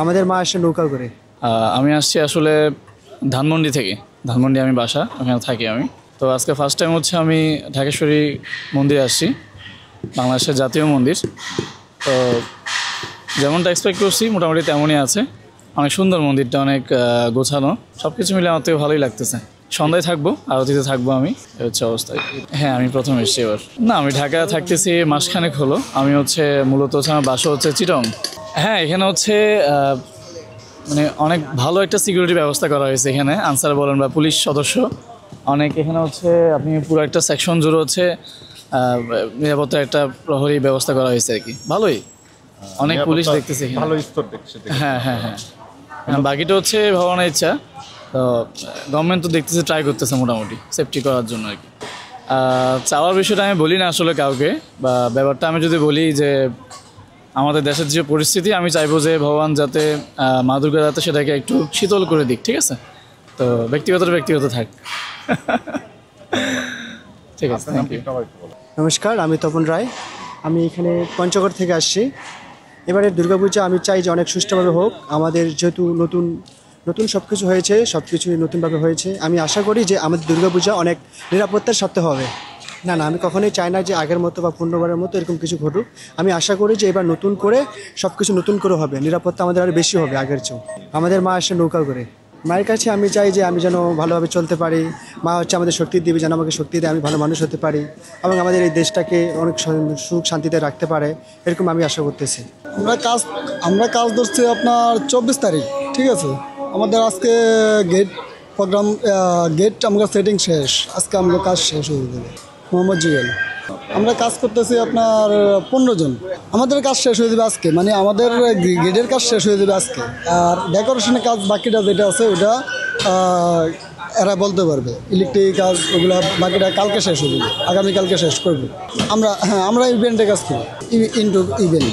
আমাদের মা আসে নৌকা করে। আমি আসছি আসলে ধানমন্ডি থেকে। ধানমন্ডি আমি বাসা, ওখানে থাকি আমি। তো আজকে ফার্স্ট টাইম হচ্ছে আমি ঢাকেশ্বরী মন্দিরে আসছি, বাংলাদেশের জাতীয় মন্দির। তো যেমনটা এক্সপেক্ট করছি মোটামুটি তেমনই আছে। অনেক সুন্দর মন্দিরটা, অনেক গোছানো, সব কিছু মিলে আমার থেকে ভালোই লাগতেছে। সন্ধ্যায় থাকবো, আরতিতে থাকবো আমি, হচ্ছে অবস্থায়। হ্যাঁ, আমি প্রথম এসেছি এবার। না, আমি ঢাকা থাকতেছি মাসখানেক হলো। আমি হচ্ছে মূলত হচ্ছে আমার বাসা হচ্ছে চিটং। হ্যাঁ, এখানে হচ্ছে মানে অনেক ভালো একটা সিকিউরিটি ব্যবস্থা করা হয়েছে এখানে। আনসার বলেন বা পুলিশ সদস্য অনেক এখানে হচ্ছে, আপনি পুরো একটা সেকশন জুড়ে হচ্ছে নিরাপত্তার একটা প্রহরী ব্যবস্থা করা হয়েছে আর কি। ভালোই, অনেক পুলিশ দেখতেছি। হ্যাঁ হ্যাঁ হ্যাঁ, বাকিটা হচ্ছে ভগবানের ইচ্ছা। তো গভর্নমেন্ট তো দেখতেছে, ট্রাই করতেছে মোটামুটি সেফটি করার জন্য আর কি। চাওয়ার বিষয়টা আমি বলি না আসলে কাউকে, বা ব্যাপারটা আমি যদি বলি যে আমাদের দেশের যে পরিস্থিতি, আমি চাইবো যে ভগবান যাতে মা দুর্গা যাতে সেটাকে একটু শীতল করে দিক, ঠিক আছে? তো ব্যক্তিগত থাক। ঠিক আছে, থ্যাংক ইউ। নমস্কার, আমি তপন রায়। আমি এখানে পঞ্চগড় থেকে আসছি। এবারে দুর্গাপূজা আমি চাই যে অনেক সুষ্ঠুভাবে হোক। আমাদের যেহেতু নতুন নতুন সব কিছু হয়েছে, সব কিছুই নতুনভাবে হয়েছে। আমি আশা করি যে আমাদের দুর্গাপূজা অনেক নিরাপত্তার সাথে হবে। না, আমি কখনোই চাই না যে আগের মতো বা পূর্ণবারের মতো এরকম কিছু ঘটুক। আমি আশা করি যে এবার নতুন করে সব কিছু নতুন করে হবে, নিরাপত্তা আমাদের আরও বেশি হবে আগের চেয়েও। আমাদের মা আসে নৌকা করে। মায়ের কাছে আমি চাই যে আমি যেন ভালোভাবে চলতে পারি। মা হচ্ছে আমাদের শক্তি দেবী, যেন আমাকে শক্তি দেয়, আমি ভালো মানুষ হতে পারি এবং আমাদের এই দেশটাকে অনেক সুখ শান্তিতে রাখতে পারে, এরকম আমি আশা করতেছি। আমরা কাজ ধরছি আপনার 24 তারিখ, ঠিক আছে? আমাদের আজকে গেট আমরা সেটিং শেষ, আজকে আমরা কাজ শেষ হয়ে যাবে। মোহাম্মদ জিয়াল, আমরা কাজ করতেছি আপনার 15 জন। আমাদের কাজ শেষ হয়ে যাবে আজকে, মানে আমাদের গেটের কাজ শেষ হয়ে যাবে আজকে। আর ডেকোরেশনের কাজ বাকিটা যেটা আছে ওটা এরা বলতে পারবে। ইলেকট্রিক কাজ ওগুলো বাকিটা কালকে শেষ হয়ে যাবে, আগামীকালকে শেষ করবে। আমরা ইভেন্টের কাজ করি, ইভেন্ট।